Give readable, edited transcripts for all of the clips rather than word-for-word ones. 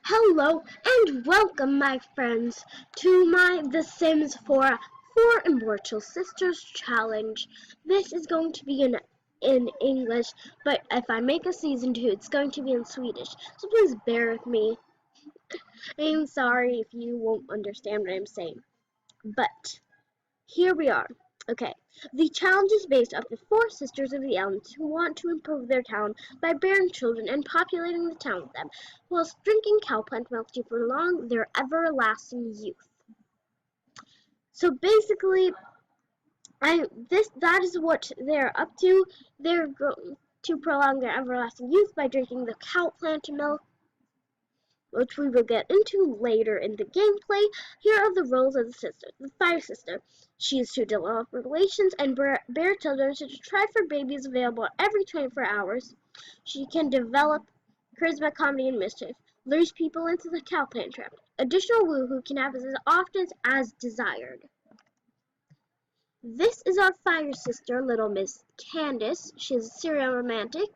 Hello and welcome, my friends, to my The Sims 4 Immortal Sisters challenge. This is going to be in English, but if I make a season 2, it's going to be in Swedish. So please bear with me. I'm sorry if you won't understand what I'm saying. But here we are. Okay, the challenge is based off the 4 sisters of the Elms who want to improve their town by bearing children and populating the town with them, whilst drinking cowplant milk to prolong their everlasting youth. So basically, that is what they're up to. They're going to prolong their everlasting youth by drinking the cowplant milk, which we will get into later in the gameplay. Here are the roles of the sister. The fire sister. She is to develop relations and bear children, to try for babies available every 24 hours. She can develop charisma, comedy, and mischief. Lures people into the cowplant trap. Additional woohoo can happen as often as desired. This is our fire sister, Little Miss Candace. She is a serial romantic.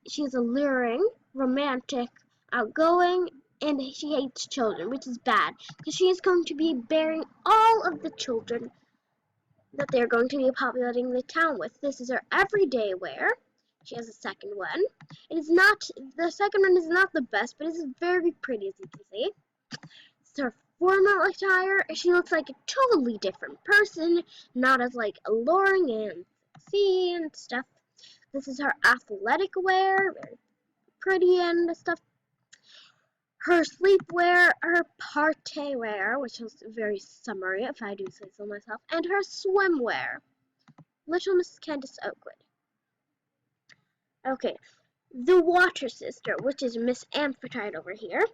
She is alluring, romantic, outgoing, and she hates children, which is bad, because she is going to be bearing all of the children that they're going to be populating the town with. This is her everyday wear. She has a second one. The second one is not the best, but it's very pretty, as you can see. It's her formal attire. She looks like a totally different person, not as alluring and sexy and stuff. This is her athletic wear, very pretty and stuff. Her sleepwear, her party wear, which is very summery, if I do say so myself, and her swimwear. Little Miss Candace Oakwood. Okay, the water sister, which is Miss Amphitrite over here.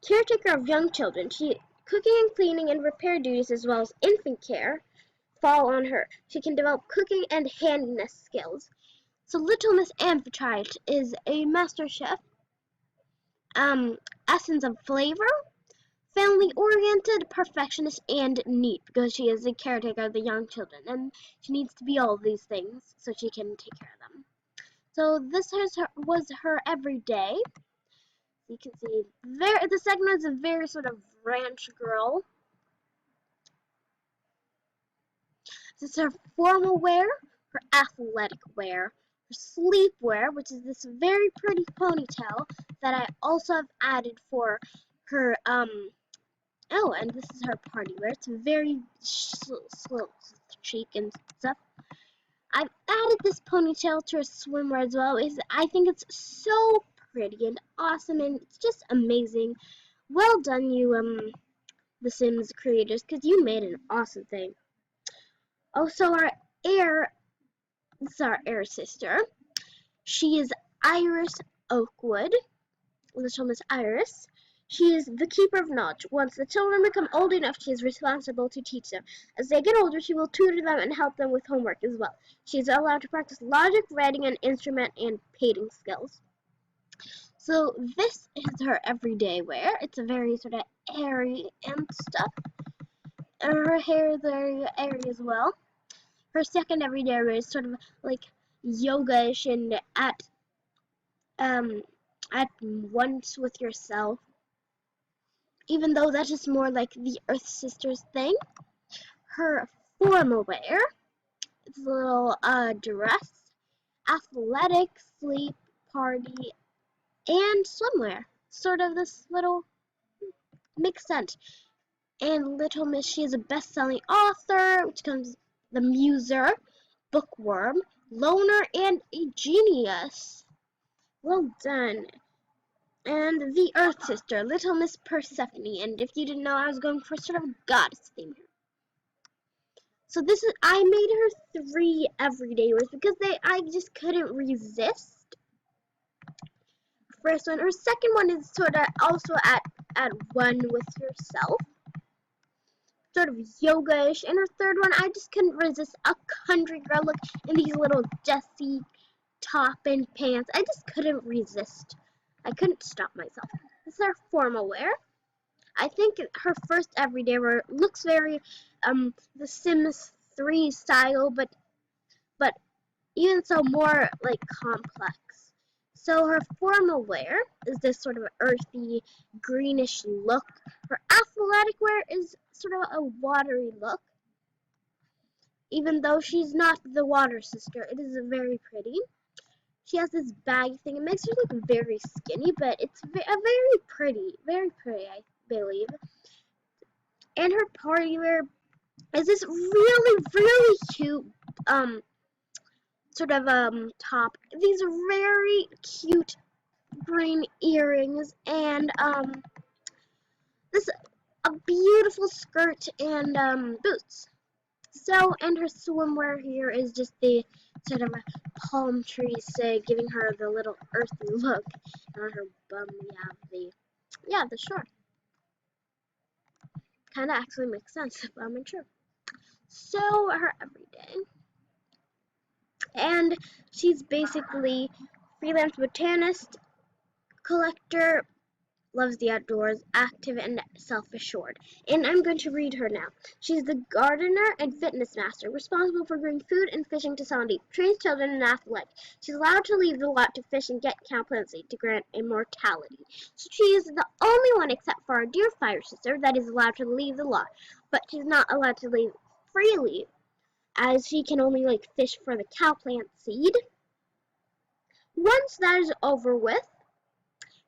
Caretaker of young children. Cooking and cleaning and repair duties as well as infant care fall on her. She can develop cooking and handiness skills. So Little Miss Amphitrite is a master chef. Essence of flavor, family-oriented, perfectionist, and neat, because she is the caretaker of the young children, and she needs to be all of these things so she can take care of them. So this was her everyday. You can see the second one is a very sort of ranch girl. This is her formal wear, her athletic wear, her sleepwear, which is this very pretty ponytail that I also have added for her, oh, and this is her party wear. It's very chic and stuff. I've added this ponytail to her swimwear as well. I think it's so pretty and awesome, and it's just amazing. Well done, you, The Sims creators, because you made an awesome thing. Also, this is our air sister. She is Iris Oakwood, Little Miss Iris. She is the keeper of knowledge. Once the children become old enough, she is responsible to teach them. As they get older, she will tutor them and help them with homework as well. She is allowed to practice logic, writing, and instrument and painting skills. So this is her everyday wear. It's a very sort of airy and stuff. And her hair is very airy as well. Her second everyday wear is sort of like yoga-ish and at once with yourself. Even though that is more like the Earth Sisters thing. Her formal wear is a little dress, athletic, sleep, party, and swimwear. Sort of this little mixed scent. And Little Miss, she is a best-selling author, which comes the muser, bookworm, loner, and a genius. Well done. And the Earth Sister, Little Miss Persephone. And if you didn't know, I was going for sort of a goddess theme here. So I made her 3 everyday wears because I just couldn't resist. First one. Her second one is sort of also at one with yourself. Sort of yoga-ish. And her third one, I just couldn't resist a country girl look in these little dressy top and pants. I just couldn't resist. I couldn't stop myself. This is her formal wear. I think her first everyday wear looks very The Sims 3 style, but even so more complex. So her formal wear is this sort of earthy, greenish look. Her athletic wear is sort of a watery look. Even though she's not the water sister, it is very pretty. She has this baggy thing. It makes her look very skinny, but it's very pretty, I believe. And her party wear is this really cute sort of top. These very cute green earrings and this a beautiful skirt and boots. So, and her swimwear here is just the sort of palm trees giving her the little earthy look. And on her bum we have the shore. Kind of actually makes sense if I'm true. So, her everyday. And she's basically freelance botanist, collector, loves the outdoors, active and self-assured. And I'm going to read her now. She's the gardener and fitness master, responsible for growing food and fishing to Sandy, trains children and athletic. She's allowed to leave the lot to fish and get Count Clancy to grant immortality. So she is the only one except for our dear fire sister that is allowed to leave the lot, but she's not allowed to leave freely, as she can only fish for the cow plant seed. Once that is over with,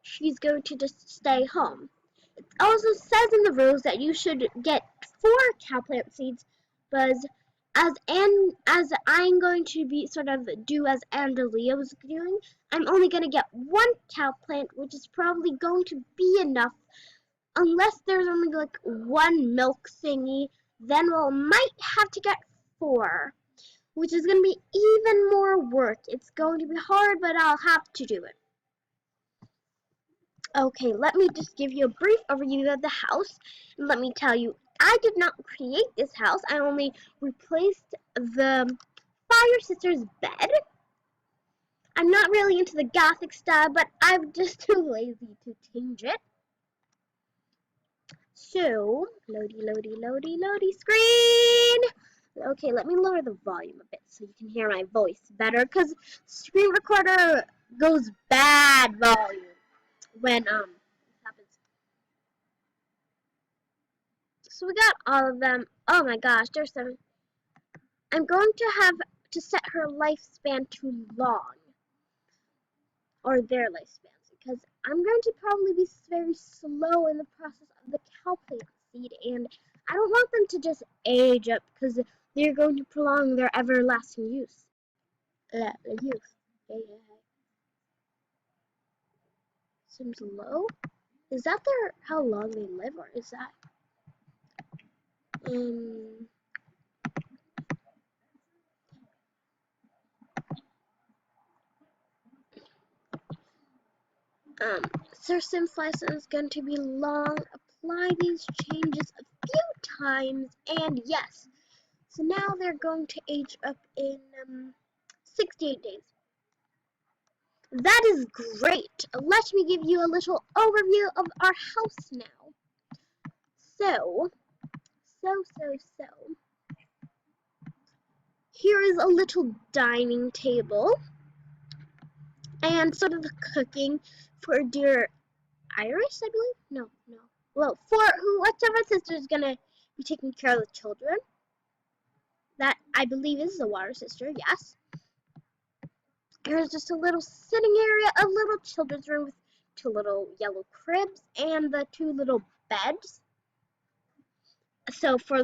she's going to just stay home. It also says in the rules that you should get 4 cow plant seeds, but as I'm going to be sort of do as Andalia was doing, I'm only going to get 1 cow plant, which is probably going to be enough, unless there's only 1 milk thingy, then we might have to get 4, which is going to be even more work. It's going to be hard, but I'll have to do it. Okay, let me just give you a brief overview of the house. And let me tell you, I did not create this house. I only replaced the Fire Sister's bed. I'm not really into the Gothic style, but I'm just too lazy to change it. So, loady screen! Okay, let me lower the volume a bit so you can hear my voice better, because screen recorder goes bad volume when this happens. So we got all of them. Oh my gosh, there's some. I'm going to have to set her lifespan to long, or their lifespans, because I'm going to probably be very slow in the process of the cow plant seed, and I don't want them to just age up, because they're going to prolong their everlasting youth. Hey. Seems low. Is that how long they live, or is that Sir Sim's license is going to be long. Apply these changes a few times, and yes. So now they're going to age up in 68 days. That is great. Let me give you a little overview of our house now. So. Here is a little dining table. And sort of the cooking for dear Iris, I believe? No. Well, for whichever sister is gonna be taking care of the children. That, I believe, is the water sister, yes. Here's just a little sitting area, a little children's room with 2 little yellow cribs and the 2 little beds. So for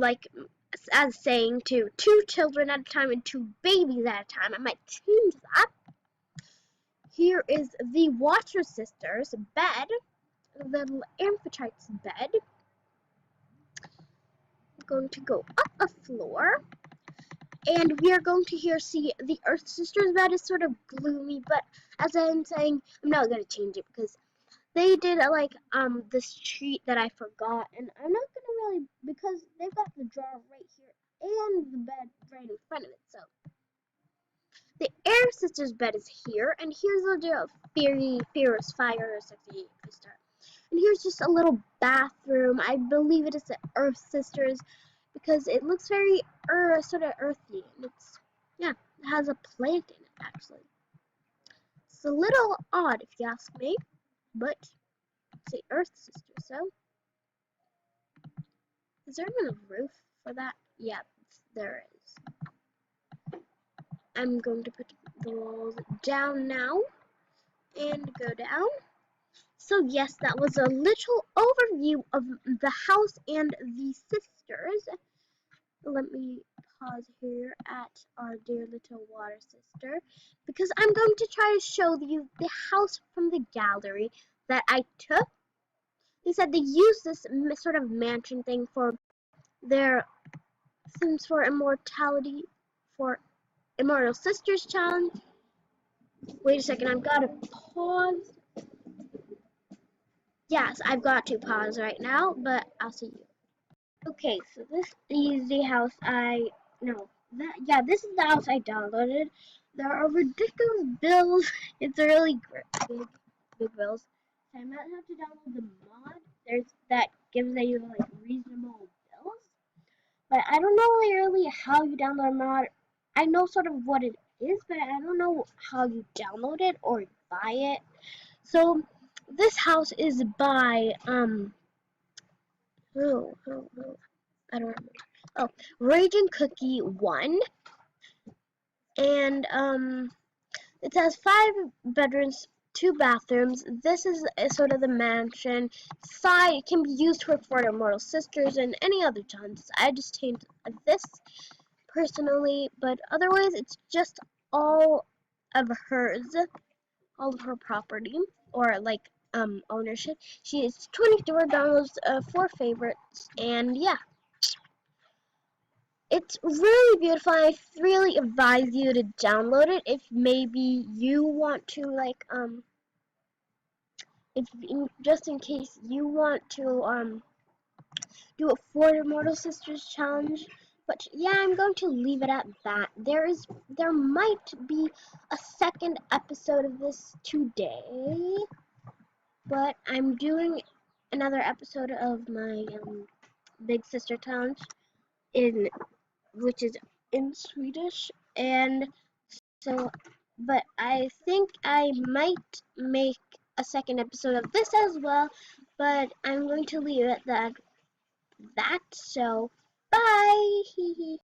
as saying to 2 children at a time and 2 babies at a time, I might change that. Here is the water sister's bed, the little Amphitrite's bed. I'm going to go up a floor, and we are going to see the Earth Sister's bed is sort of gloomy, but as I'm saying, I'm not going to change it because they did this treat that I forgot, and I'm not going to really, because they've got the drawer right here and the bed right in front of it, so. The Air Sister's bed is here, and here's a little fierce fire, sexy sister. And here's just a little bathroom. I believe it is the Earth Sisters, because it looks very sort of earthy, and it has a plant in it actually. It's a little odd if you ask me, but it's the Earth sister, so. Is there even a roof for that? Yeah, there is. I'm going to put the walls down now and go down. So yes, that was a little overview of the house and the sisters. Let me pause here at our dear little water sister because I'm going to try to show you the house from the gallery that I took. They said they used this sort of mansion thing for their Sims for Immortality, for Immortal Sisters challenge. Wait a second, I've got to pause. Yes, I've got to pause right now, but I'll see you. Okay, so this is the house this is the house I downloaded. There are ridiculous bills. It's a really big bills. So I might have to download the mod. There's that gives you like reasonable bills. But I don't know really how you download a mod. I know sort of what it is, but I don't know how you download it or buy it. So this house is by who I don't remember. Oh, Raging Cookie 1, and it has 5 bedrooms, 2 bathrooms. This is sort of the mansion. Side it can be used for Immortal Sisters and any other times. I just changed this personally, but otherwise it's just all of hers, all of her property or like ownership. She has 24 downloads, 4 favorites, and yeah. It's really beautiful. I really advise you to download it if maybe you want to like just in case you want to do a 4 Immortal Sisters challenge. But yeah, I'm going to leave it at that. There might be a second episode of this today, but I'm doing another episode of my Big Sister challenge which is in Swedish, and so, but I think I might make a second episode of this as well, but I'm going to leave it at that, so bye!